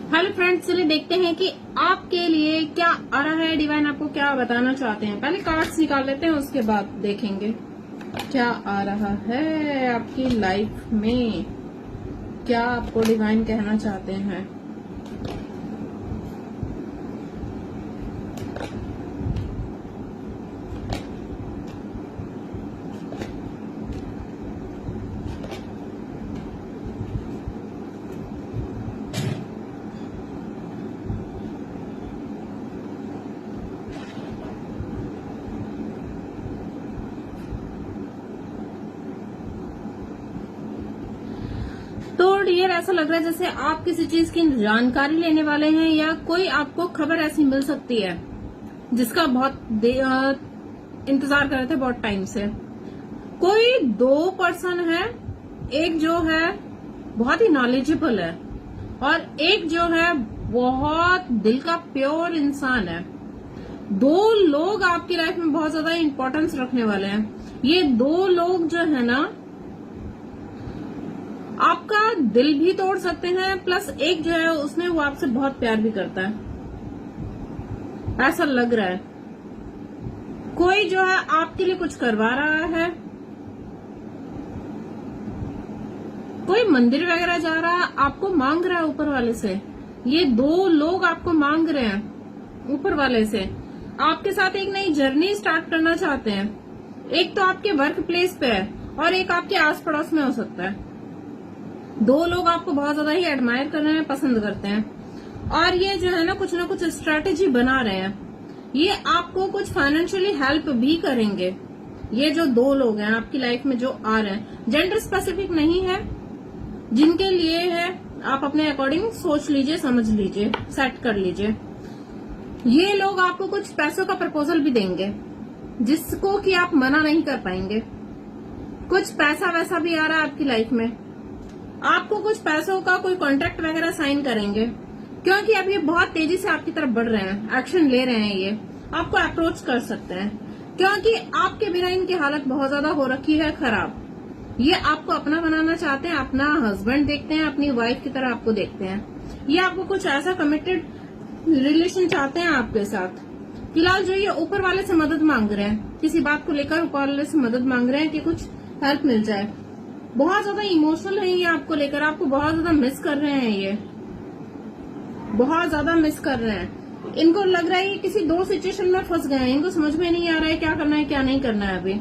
Hello friends, चलिए देखते हैं कि आपके लिए क्या आ रहा है। डिवाइन आपको क्या बताना चाहते हैं। पहले कार्ड्स निकाल लेते हैं, उसके बाद देखेंगे क्या आ रहा है आपकी लाइफ में, क्या आपको डिवाइन कहना चाहते हैं। तो डियर, ऐसा लग रहा है जैसे आप किसी चीज की जानकारी लेने वाले हैं या कोई आपको खबर ऐसी मिल सकती है जिसका बहुत इंतजार कर रहे थे बहुत टाइम से। कोई दो पर्सन है, एक जो है बहुत ही नॉलेजेबल है और एक जो है बहुत दिल का प्योर इंसान है। दो लोग आपकी लाइफ में बहुत ज्यादा इंपॉर्टेंस रखने वाले हैं। ये दो लोग जो है ना आपका दिल भी तोड़ सकते हैं, प्लस एक जो है उसमें वो आपसे बहुत प्यार भी करता है, ऐसा लग रहा है। कोई जो है आपके लिए कुछ करवा रहा है, कोई मंदिर वगैरह जा रहा है, आपको मांग रहा है ऊपर वाले से। ये दो लोग आपको मांग रहे हैं ऊपर वाले से, आपके साथ एक नई जर्नी स्टार्ट करना चाहते हैं। एक तो आपके वर्क प्लेस पे है और एक आपके आस पड़ोस में हो सकता है। दो लोग आपको बहुत ज्यादा ही एडमायर कर रहे हैं, पसंद करते हैं और ये जो है ना कुछ स्ट्रेटेजी बना रहे हैं। ये आपको कुछ फाइनेंशियली हेल्प भी करेंगे। ये जो दो लोग हैं आपकी लाइफ में जो आ रहे हैं, जेंडर स्पेसिफिक नहीं है, जिनके लिए है आप अपने अकॉर्डिंग सोच लीजिए, समझ लीजिए, सेट कर लीजिए। ये लोग आपको कुछ पैसों का प्रपोजल भी देंगे जिसको कि आप मना नहीं कर पाएंगे। कुछ पैसा वैसा भी आ रहा है आपकी लाइफ में, आपको कुछ पैसों का कोई कॉन्ट्रैक्ट वगैरह साइन करेंगे, क्योंकि अब ये बहुत तेजी से आपकी तरफ बढ़ रहे हैं, एक्शन ले रहे हैं। ये आपको अप्रोच कर सकते हैं क्योंकि आपके बिना इनकी हालत बहुत ज्यादा हो रखी है खराब। ये आपको अपना बनाना चाहते हैं, अपना हस्बैंड देखते हैं, अपनी वाइफ की तरह आपको देखते हैं। ये आपको कुछ ऐसा कमिटेड रिलेशन चाहते हैं आपके साथ। फिलहाल जो ये ऊपर वाले से मदद मांग रहे हैं, किसी बात को लेकर ऊपर वाले से मदद मांग रहे हैं कि कुछ हेल्प मिल जाए। बहुत ज्यादा इमोशनल है ये आपको लेकर, आपको बहुत ज्यादा मिस कर रहे हैं। ये बहुत ज्यादा मिस कर रहे हैं। इनको लग रहा है कि किसी दो सिचुएशन में फंस गए हैं, इनको समझ में नहीं आ रहा है क्या करना है क्या नहीं करना है। अभी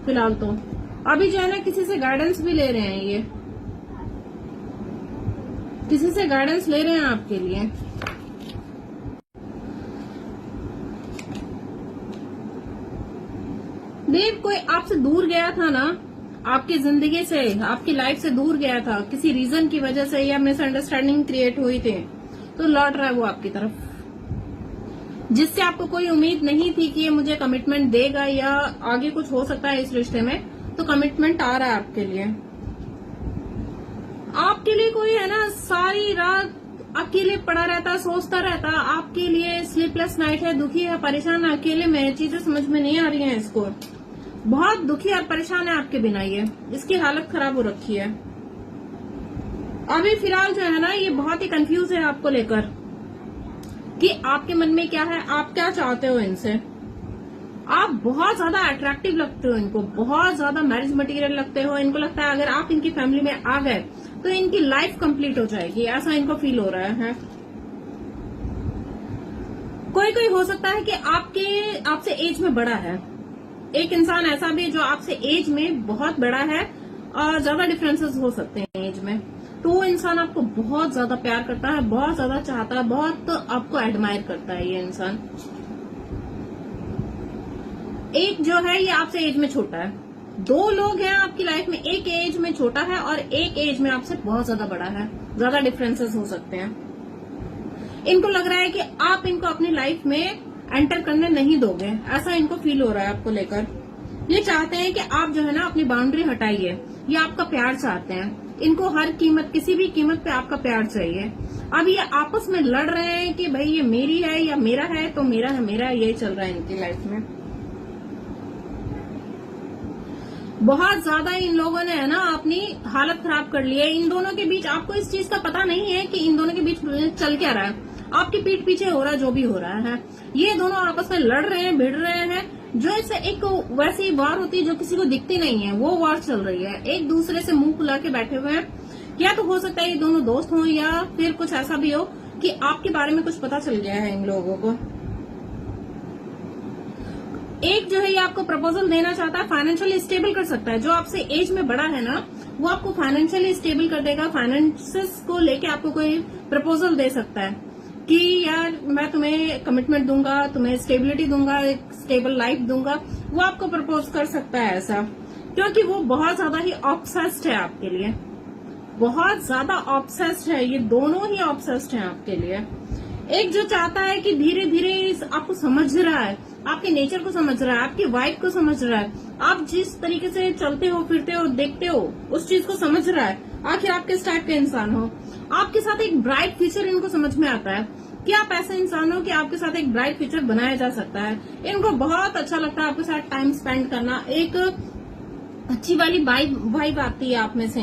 फिलहाल तो अभी जो है ना किसी से गाइडेंस भी ले रहे हैं, ये किसी से गाइडेंस ले रहे हैं आपके लिए। देव, कोई आपसे दूर गया था ना, आपकी जिंदगी से, आपकी लाइफ से दूर गया था किसी रीजन की वजह से, या मिसअंडरस्टैंडिंग क्रिएट हुई थी, तो लौट रहा है वो आपकी तरफ, जिससे आपको कोई उम्मीद नहीं थी कि ये मुझे कमिटमेंट देगा या आगे कुछ हो सकता है इस रिश्ते में। तो कमिटमेंट आ रहा है आपके लिए। आपके लिए कोई है ना सारी रात अकेले पड़ा रहता, सोचता रहता, आपके लिए स्लीपलेस नाइट है, दुखी है, परेशान है, अकेले में चीजें समझ में नहीं आ रही हैं इसको। बहुत दुखी और परेशान है आपके बिना, ये इसकी हालत खराब हो रखी है। अभी फिलहाल जो है ना ये बहुत ही कंफ्यूज है आपको लेकर कि आपके मन में क्या है, आप क्या चाहते हो इनसे। आप बहुत ज्यादा अट्रैक्टिव लगते हो इनको, बहुत ज्यादा मैरिज मटेरियल लगते हो। इनको लगता है अगर आप इनकी फैमिली में आ गए तो इनकी लाइफ कंप्लीट हो जाएगी, ऐसा इनको फील हो रहा है। कोई हो सकता है कि आपसे एज में बड़ा है, एक इंसान ऐसा भी जो आपसे एज में बहुत बड़ा है और ज्यादा डिफरेंसेस हो सकते हैं एज में। तो वो इंसान आपको बहुत ज्यादा प्यार करता है, बहुत ज्यादा चाहता है, बहुत आपको एडमायर करता है ये इंसान। एक जो है ये आपसे एज में छोटा है। दो लोग हैं आपकी लाइफ में, एक एज में छोटा है और एक एज में आपसे बहुत ज्यादा बड़ा है, ज्यादा डिफरेंसेस हो सकते हैं। इनको लग रहा है कि आप इनको अपनी लाइफ में एंटर करने नहीं दोगे, ऐसा इनको फील हो रहा है आपको लेकर। ये चाहते हैं कि आप जो है ना अपनी बाउंड्री हटाइए, ये आपका प्यार चाहते हैं। इनको हर कीमत, किसी भी कीमत पे आपका प्यार चाहिए। अब ये आपस में लड़ रहे हैं कि भाई ये मेरी है या मेरा है, तो मेरा है, यही चल रहा है इनकी लाइफ में। बहुत ज्यादा इन लोगों ने है ना अपनी हालत खराब कर ली है। इन दोनों के बीच आपको इस चीज का पता नहीं है कि इन दोनों के बीच चल क्या रहा है। आपकी पीठ पीछे हो रहा है जो भी हो रहा है। ये दोनों आपस में लड़ रहे हैं, भिड़ रहे हैं। जो इससे एक वैसी वार होती है जो किसी को दिखती नहीं है, वो वार चल रही है। एक दूसरे से मुंह फुला के बैठे हुए हैं। या तो हो सकता है ये दोनों दोस्त हों, या फिर कुछ ऐसा भी हो कि आपके बारे में कुछ पता चल गया है इन लोगों को। एक जो है ये आपको प्रपोजल देना चाहता है, फाइनेंशियली स्टेबल कर सकता है। जो आपसे एज में बड़ा है ना, वो आपको फाइनेंशियली स्टेबल कर देगा। फाइनेंसेस को लेके आपको कोई प्रपोजल दे सकता है कि यार मैं तुम्हें कमिटमेंट दूंगा, तुम्हें स्टेबिलिटी दूंगा, एक स्टेबल लाइफ दूंगा। वो आपको प्रपोज कर सकता है ऐसा, क्योंकि वो बहुत ज्यादा ही ऑब्सेस्ड है आपके लिए, बहुत ज्यादा ऑब्सेस्ड है। ये दोनों ही ऑब्सेस्ड हैं आपके लिए। एक जो चाहता है कि धीरे धीरे आपको समझ रहा है, आपके नेचर को समझ रहा है, आपकी वाइब को समझ रहा है, आप जिस तरीके से चलते हो, फिरते हो, देखते हो, उस चीज को समझ रहा है। आखिर आप किस टाइप के इंसान हो। आपके साथ एक ब्राइट फ्यूचर इनको समझ में आता है कि आप ऐसे इंसान हो कि आपके साथ एक ब्राइट फ्यूचर बनाया जा सकता है। इनको बहुत अच्छा लगता है आपके साथ टाइम स्पेंड करना। एक अच्छी वाली वाइब आती है आप में से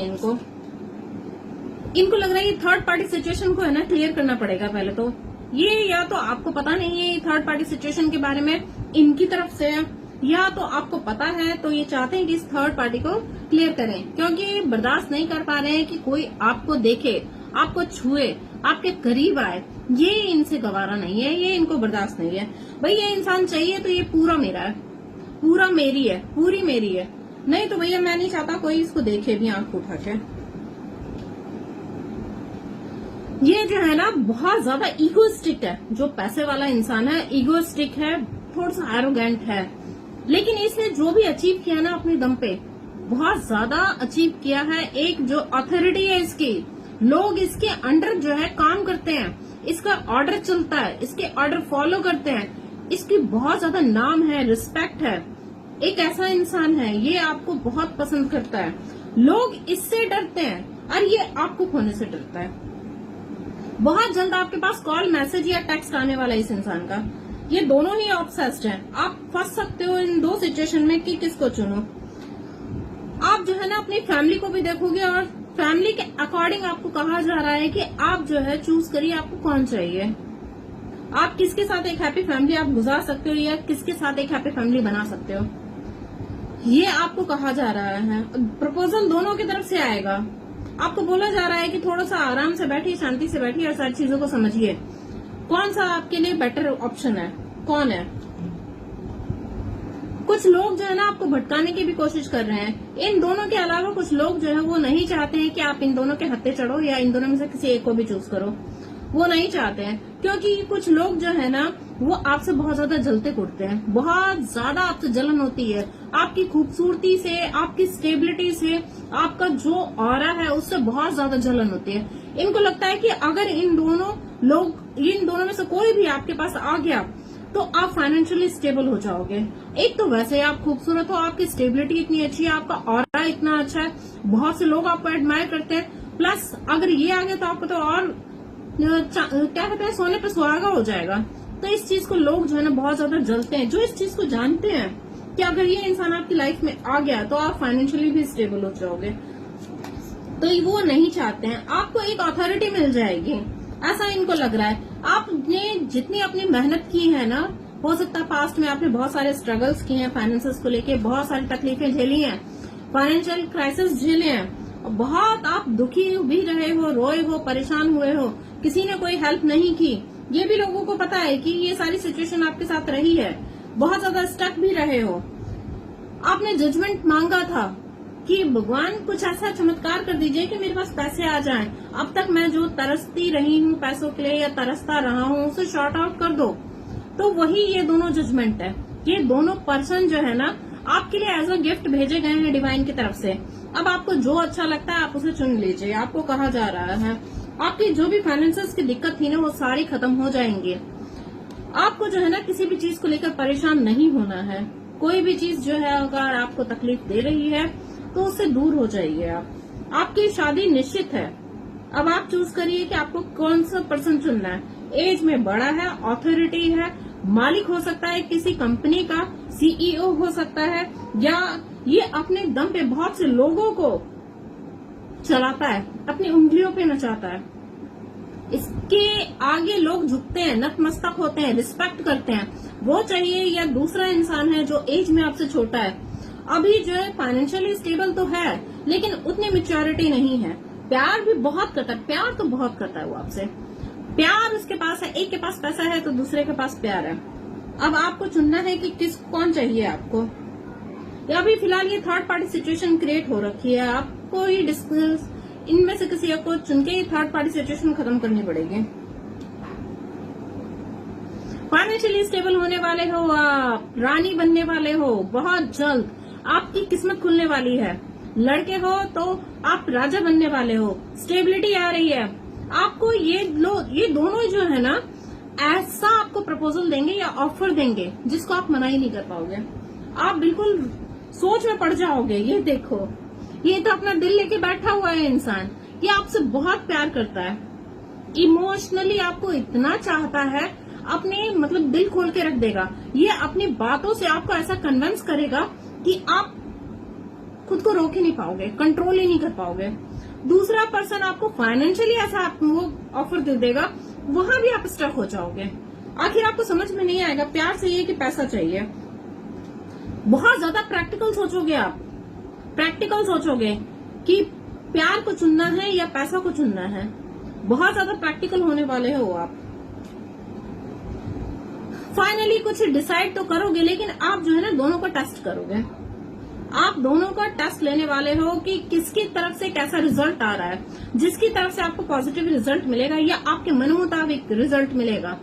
इनको लग रहा है ये थर्ड पार्टी सिचुएशन को है ना क्लियर करना पड़ेगा पहले तो। ये या तो आपको पता नहीं है थर्ड पार्टी सिचुएशन के बारे में इनकी तरफ से, या तो आपको पता है तो ये चाहते हैं कि इस थर्ड पार्टी को क्लियर करें, क्योंकि बर्दाश्त नहीं कर पा रहे हैं कि कोई आपको देखे, आपको छुए, आपके करीब आए। ये इनसे गवारा नहीं है, ये इनको बर्दाश्त नहीं है। भाई ये इंसान चाहिए तो ये पूरा मेरा है, पूरा मेरी है, पूरी मेरी है। नहीं तो भैया मैं नहीं चाहता कोई इसको देखे भी आंख उठा के। ये जो है ना बहुत ज्यादा ईगोइस्टिक है। जो पैसे वाला इंसान है ईगोइस्टिक है, थोड़ा सा एरोगेंट है, लेकिन इसने जो भी अचीव किया ना अपने दम पे बहुत ज्यादा अचीव किया है। एक जो अथॉरिटी है इसकी, लोग इसके अंडर जो है काम करते हैं, इसका ऑर्डर चलता है, इसके ऑर्डर फॉलो करते हैं, इसकी बहुत ज्यादा नाम है, रिस्पेक्ट है। एक ऐसा इंसान है, ये आपको बहुत पसंद करता है। लोग इससे डरते हैं और ये आपको खोने से डरता है। बहुत जल्द आपके पास कॉल, मैसेज या टेक्स्ट आने वाला है इस इंसान का। ये दोनों ही ऑब्सेस्ड हैं। आप फंस सकते हो इन दो सिचुएशन में कि किसको चुनो। आप जो है ना अपनी फैमिली को भी देखोगे और फैमिली के अकॉर्डिंग आपको कहा जा रहा है कि आप जो है चूज करिए आपको कौन चाहिए। आप किसके साथ एक हैप्पी फैमिली आप गुजार सकते हो या किसके साथ एक हैप्पी फैमिली बना सकते हो, ये आपको कहा जा रहा है। प्रपोजल दोनों की तरफ से आएगा। आपको बोला जा रहा है कि थोड़ा सा आराम से बैठिए, शांति से बैठिए और सारी चीजों को समझिए कौन सा आपके लिए बेटर ऑप्शन है, कौन है। कुछ लोग जो है ना आपको भटकाने की भी कोशिश कर रहे हैं। इन दोनों के अलावा कुछ लोग जो है वो नहीं चाहते हैं कि आप इन दोनों के हत्थे चढ़ो या इन दोनों में से किसी एक को भी चूज करो। वो नहीं चाहते हैं, क्योंकि कुछ लोग जो है ना वो आपसे बहुत ज्यादा जलते कुटते हैं। बहुत ज्यादा आपसे जलन होती है, आपकी खूबसूरती से, आपकी स्टेबिलिटी से, आपका जो ऑरा है उससे बहुत ज्यादा जलन होती है। इनको लगता है कि अगर इन दोनों में से कोई भी आपके पास आ गया तो आप फाइनेंशियली स्टेबल हो जाओगे। एक तो वैसे आप खूबसूरत हो, आपकी स्टेबिलिटी इतनी अच्छी है, आपका ऑरा इतना अच्छा है, बहुत से लोग आपको एडमायर करते हैं। प्लस अगर ये आ गया तो आपको तो और क्या कहते हैं, सोने पे सुहागा हो जाएगा। तो इस चीज को लोग जो है ना बहुत ज्यादा जलते हैं, जो इस चीज को जानते हैं कि अगर ये इंसान आपकी लाइफ में आ गया तो आप फाइनेंशियली भी स्टेबल हो जाओगे। तो वो नहीं चाहते हैं, आपको एक अथॉरिटी मिल जाएगी, ऐसा इनको लग रहा है। आपने जितनी अपनी मेहनत की है ना, हो सकता है पास्ट में आपने बहुत सारे स्ट्रगल्स किए हैं, फाइनेंसेस को लेके बहुत सारी तकलीफें झेली हैं, फाइनेंशियल क्राइसिस झेले हैं, बहुत आप दुखी भी रहे हो, रोए हो, परेशान हुए हो, किसी ने कोई हेल्प नहीं की। ये भी लोगों को पता है कि ये सारी सिचुएशन आपके साथ रही है, बहुत ज्यादा स्टक भी रहे हो। आपने जजमेंट मांगा था कि भगवान कुछ ऐसा चमत्कार कर दीजिए कि मेरे पास पैसे आ जाएं। अब तक मैं जो तरसती रही हूँ पैसों के लिए या तरसता रहा हूँ उसे शॉर्ट आउट कर दो। तो वही ये दोनों जजमेंट है। ये दोनों पर्सन जो है ना आपके लिए एज अ गिफ्ट भेजे गए हैं डिवाइन की तरफ से। अब आपको जो अच्छा लगता है आप उसे चुन लीजिए। आपको कहा जा रहा है आपकी जो भी फाइनेंसेस की दिक्कत थी ना वो सारी खत्म हो जाएंगी। आपको जो है ना किसी भी चीज को लेकर परेशान नहीं होना है। कोई भी चीज जो है अगर आपको तकलीफ दे रही है तो उससे दूर हो जाइए आप। आपकी शादी निश्चित है। अब आप चूज करिए कि आपको कौन सा पर्सन चुनना है। एज में बड़ा है, ऑथोरिटी है, मालिक हो सकता है किसी कंपनी का, सीईओ हो सकता है, या ये अपने दम पे बहुत से लोगों को चलाता है, अपनी उंगलियों पे नचाता है। इसके आगे लोग झुकते हैं, नतमस्तक होते हैं, रिस्पेक्ट करते हैं। वो चाहिए या दूसरा इंसान है जो एज में आपसे छोटा है, अभी जो है फाइनेंशियली स्टेबल तो है लेकिन उतनी मेच्योरिटी नहीं है, प्यार भी बहुत करता है, प्यार तो बहुत करता है वो आपसे, प्यार उसके पास है। एक के पास पैसा है तो दूसरे के पास प्यार है। अब आपको चुनना है कि कौन चाहिए आपको। या अभी फिलहाल ये थर्ड पार्टी सिचुएशन क्रिएट हो रखी है, आपको ही डिस्कस इनमें से किसी को चुन के ये थर्ड पार्टी सिचुएशन खत्म करनी पड़ेगी। फाइनेंशियली स्टेबल होने वाले हो आप, रानी बनने वाले हो, बहुत जल्द आपकी किस्मत खुलने वाली है। लड़के हो तो आप राजा बनने वाले हो, स्टेबिलिटी आ रही है आपको। ये दोनों जो है ना, ऐसा आपको प्रपोजल देंगे या ऑफर देंगे जिसको आप मना ही नहीं कर पाओगे। आप बिल्कुल सोच में पड़ जाओगे। ये देखो, ये तो अपना दिल लेके बैठा हुआ है इंसान, ये आपसे बहुत प्यार करता है, इमोशनली आपको इतना चाहता है, अपने मतलब दिल खोल के रख देगा। ये अपनी बातों से आपको ऐसा कन्विंस करेगा कि आप खुद को रोक ही नहीं पाओगे, कंट्रोल ही नहीं कर पाओगे। दूसरा पर्सन आपको फाइनेंशियली ऐसा वो ऑफर दे देगा, वहां भी आप स्टक हो जाओगे। आखिर आपको समझ में नहीं आएगा प्यार चाहिए कि पैसा चाहिए। बहुत ज्यादा प्रैक्टिकल सोचोगे आप, प्रैक्टिकल सोचोगे कि प्यार को चुनना है या पैसा को चुनना है। बहुत ज्यादा प्रैक्टिकल होने वाले हो आप। फाइनली कुछ डिसाइड तो करोगे, लेकिन आप जो है ना दोनों का टेस्ट करोगे। आप दोनों का टेस्ट लेने वाले हो कि किसकी तरफ से कैसा रिजल्ट आ रहा है। जिसकी तरफ से आपको पॉजिटिव रिजल्ट मिलेगा या आपके मन मुताबिक रिजल्ट मिलेगा,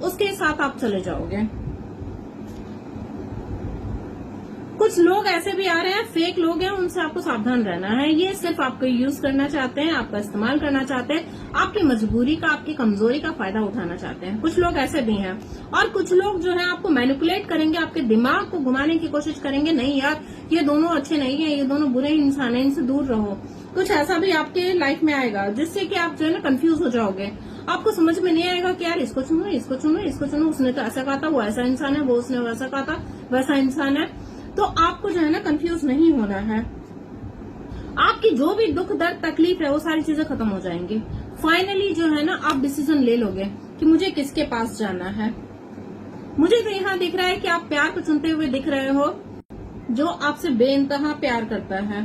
उसके साथ आप चले जाओगे। कुछ लोग ऐसे भी आ रहे हैं, फेक लोग हैं, उनसे आपको सावधान रहना है। ये सिर्फ आपको यूज करना चाहते हैं, आपका इस्तेमाल करना चाहते हैं, आपकी मजबूरी का, आपकी कमजोरी का फायदा उठाना चाहते हैं। कुछ लोग ऐसे भी हैं। और कुछ लोग जो है आपको मैनिपुलेट करेंगे, आपके दिमाग को घुमाने की कोशिश करेंगे। नहीं यार, ये दोनों अच्छे नहीं है, ये दोनों बुरे इंसान है, इनसे दूर रहो। कुछ ऐसा भी आपके लाइफ में आएगा जिससे कि आप जो है ना कंफ्यूज हो जाओगे। आपको समझ में नहीं आएगा कि यार इसको चुनो, इसको चुनो, इसको चुनो, उसने तो ऐसा कहा था, वो ऐसा इंसान है, वो उसने वैसा कहा था, वैसा इंसान है। तो आपको जो है ना कंफ्यूज नहीं होना है। आपकी जो भी दुख दर्द तकलीफ है वो सारी चीजें खत्म हो जाएंगी। फाइनली जो है ना आप डिसीजन ले लोगे कि मुझे किसके पास जाना है। मुझे तो यहाँ दिख रहा है कि आप प्यार को चुनते हुए दिख रहे हो, जो आपसे बेइंतहा प्यार करता है।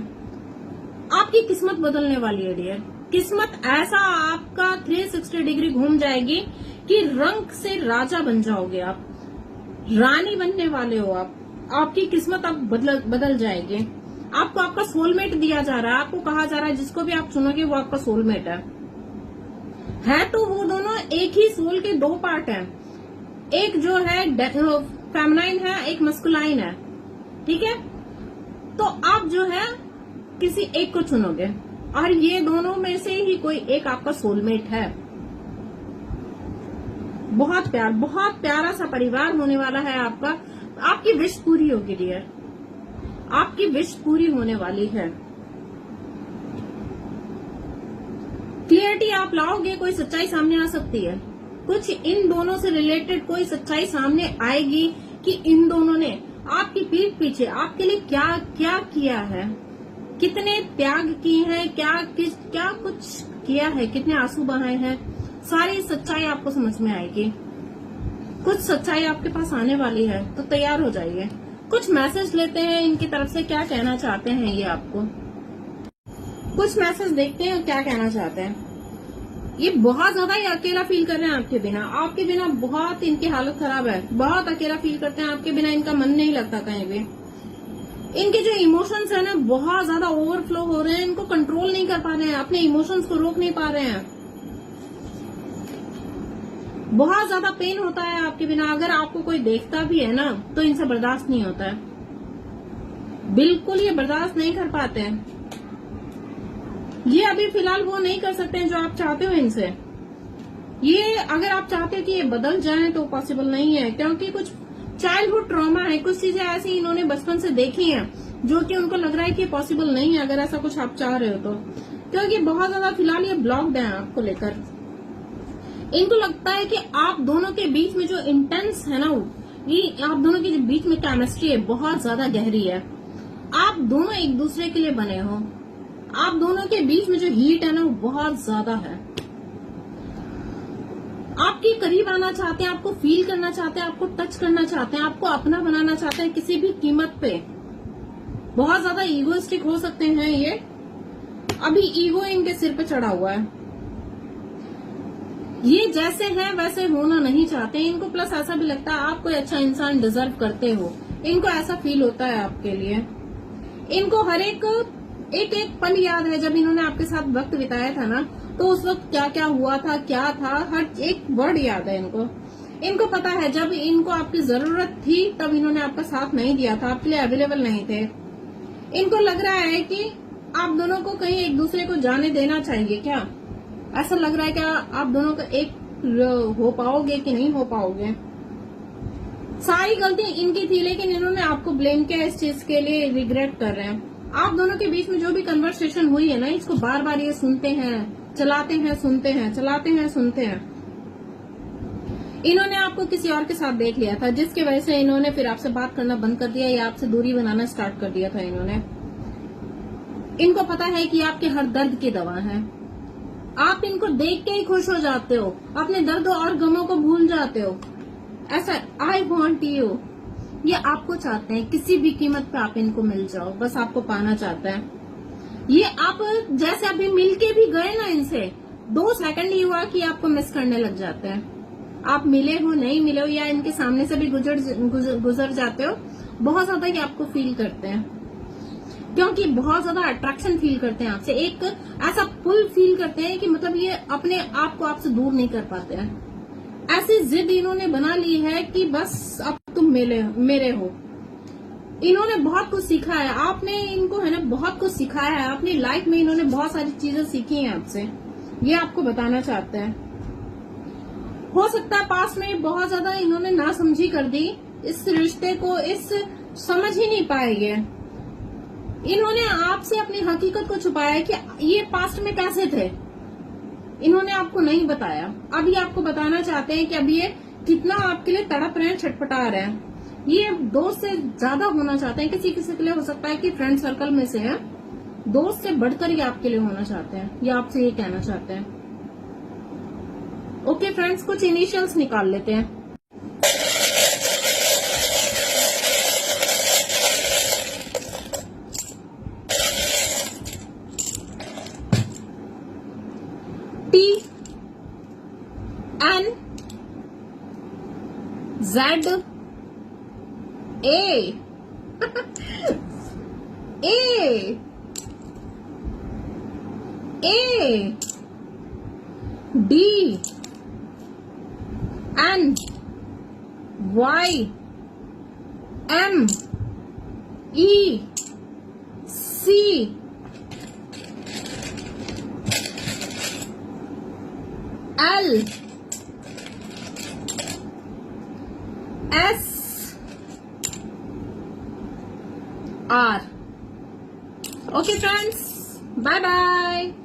आपकी किस्मत बदलने वाली है डियर। किस्मत ऐसा आपका 360 डिग्री घूम जाएगी कि रंग से राजा बन जाओगे आप, रानी बनने वाले हो आप। आपकी किस्मत अब बदल जाएगी। आपको आपका सोलमेट दिया जा रहा है, आपको कहा जा रहा है जिसको भी आप चुनोगे वो आपका सोलमेट है तो वो दोनों एक ही सोल के दो पार्ट हैं। एक जो है फेमिनाइन है, एक मस्कुलाइन है, ठीक है। तो आप जो है किसी एक को चुनोगे और ये दोनों में से ही कोई एक आपका सोलमेट है। बहुत प्यारा सा परिवार होने वाला है आपका। आपकी विश पूरी होगी डियर, आपकी विश पूरी होने वाली है। क्लियरिटी आप लाओगे, कोई सच्चाई सामने आ सकती है। कुछ इन दोनों से रिलेटेड कोई सच्चाई सामने आएगी कि इन दोनों ने आपकी पीठ पीछे आपके लिए क्या क्या किया है, कितने त्याग किए हैं, क्या कुछ किया है, कितने आंसू बहाए हैं। सारी सच्चाई आपको समझ में आएगी। कुछ सच्चाई आपके पास आने वाली है, तो तैयार हो जाइए। कुछ मैसेज लेते हैं इनकी तरफ से, क्या कहना चाहते हैं ये आपको। कुछ मैसेज देखते हैं क्या कहना चाहते हैं। ये बहुत ज्यादा ही अकेला फील कर रहे हैं आपके बिना बहुत इनकी हालत खराब है। बहुत अकेला फील करते हैं आपके बिना, इनका मन नहीं लगता कहीं भी। इनके जो इमोशंस है ना बहुत ज्यादा ओवरफ्लो हो रहे हैं, इनको कंट्रोल नहीं कर पा रहे हैं, अपने इमोशंस को रोक नहीं पा रहे हैं। बहुत ज्यादा पेन होता है आपके बिना। अगर आपको कोई देखता भी है ना तो इनसे बर्दाश्त नहीं होता है, बिल्कुल ये बर्दाश्त नहीं कर पाते हैं। ये अभी फिलहाल वो नहीं कर सकते हैं जो आप चाहते हो इनसे। ये अगर आप चाहते हो कि ये बदल जाए तो पॉसिबल नहीं है, क्योंकि कुछ चाइल्डहुड ट्रॉमा है, कुछ चीजें ऐसी इन्होंने बचपन से देखी हैं जो कि उनको लग रहा है कि पॉसिबल नहीं है अगर ऐसा कुछ आप चाह रहे हो तो। क्योंकि बहुत ज्यादा फिलहाल ये ब्लॉक्ड है आपको लेकर। इनको लगता है कि आप दोनों के बीच में जो इंटेंस है ना, ये आप दोनों के बीच में केमिस्ट्री है बहुत ज्यादा गहरी है। आप दोनों एक दूसरे के लिए बने हो। आप दोनों के बीच में जो हीट है ना वो बहुत ज्यादा है। आपके करीब आना चाहते हैं, आपको फील करना चाहते हैं, आपको टच करना चाहते हैं, आपको अपना बनाना चाहते हैं किसी भी कीमत पे। बहुत ज्यादा ईगोइस्टिक हो सकते हैं ये। अभी ईगो इनके सिर पे चढ़ा हुआ है। ये जैसे हैं वैसे होना नहीं चाहते। इनको प्लस ऐसा भी लगता है आप कोई अच्छा इंसान डिजर्व करते हो। इनको ऐसा फील होता है आपके लिए। इनको हर एक पल याद है जब इन्होंने आपके साथ वक्त बिताया था ना, तो उस वक्त क्या क्या हुआ था, क्या था, हर एक वर्ड याद है इनको। इनको पता है जब इनको आपकी जरूरत थी तब इन्होंने आपका साथ नहीं दिया था, आपके लिए अवेलेबल नहीं थे। इनको लग रहा है कि आप दोनों को कहीं एक दूसरे को जाने देना चाहिए। क्या ऐसा लग रहा है क्या आप दोनों का एक हो पाओगे कि नहीं हो पाओगे? सारी गलती इनकी थी, लेकिन इन्होंने आपको ब्लेम किया, इस चीज के लिए रिग्रेट कर रहे हैं। आप दोनों के बीच में जो भी कन्वर्सेशन हुई है ना, इसको बार बार ये सुनते हैं, चलाते हैं, सुनते हैं, चलाते हैं, सुनते हैं। इन्होंने आपको किसी और के साथ देख लिया था, जिसकी वजह से इन्होंने फिर आपसे बात करना बंद कर दिया या आपसे दूरी बनाना स्टार्ट कर दिया था इन्होंने। इनको पता है कि आपके हर दर्द की दवा है। आप इनको देख के ही खुश हो जाते हो, अपने दर्द और गमों को भूल जाते हो। ऐसा आई वॉन्ट यू, ये आपको चाहते हैं, किसी भी कीमत पे आप इनको मिल जाओ, बस आपको पाना चाहते हैं। ये आप जैसे अभी मिलके भी गए ना इनसे, 2 सेकंड ही हुआ कि आपको मिस करने लग जाते हैं। आप मिले हो, नहीं मिले हो, या इनके सामने से भी गुजर जाते हो, बहुत ज्यादा ये आपको फील करते हैं, क्योंकि बहुत ज्यादा अट्रैक्शन फील करते हैं आपसे। एक ऐसा पुल फील करते हैं कि मतलब ये अपने आप को आपसे दूर नहीं कर पाते हैं। ऐसी जिद इन्होंने बना ली है कि बस अब तुम मेरे हो। इन्होंने बहुत कुछ सीखा है, आपने इनको है ना बहुत कुछ सिखाया है अपनी लाइफ में। इन्होंने बहुत सारी चीजें सीखी हैं आपसे, ये आपको बताना चाहते हैं। हो सकता है पास में बहुत ज्यादा इन्होंने नासमझी कर दी इस रिश्ते को, इस समझ ही नहीं पाए ये। इन्होंने आपसे अपनी हकीकत को छुपाया कि ये पास्ट में कैसे थे, इन्होंने आपको नहीं बताया। अभी आपको बताना चाहते हैं कि अभी ये कितना आपके लिए तड़प रहे हैं, छटपटा रहे हैं। ये दोस्त से ज्यादा होना चाहते हैं, किसी किसी के लिए हो सकता है कि फ्रेंड सर्कल में से है, दोस्त से बढ़कर ये आपके लिए होना चाहते हैं, ये आपसे ये कहना चाहते हैं। ओके फ्रेंड्स, कुछ इनिशियल्स निकाल लेते हैं। Z A A A D N Y M E C L S R. Okay friends, bye bye.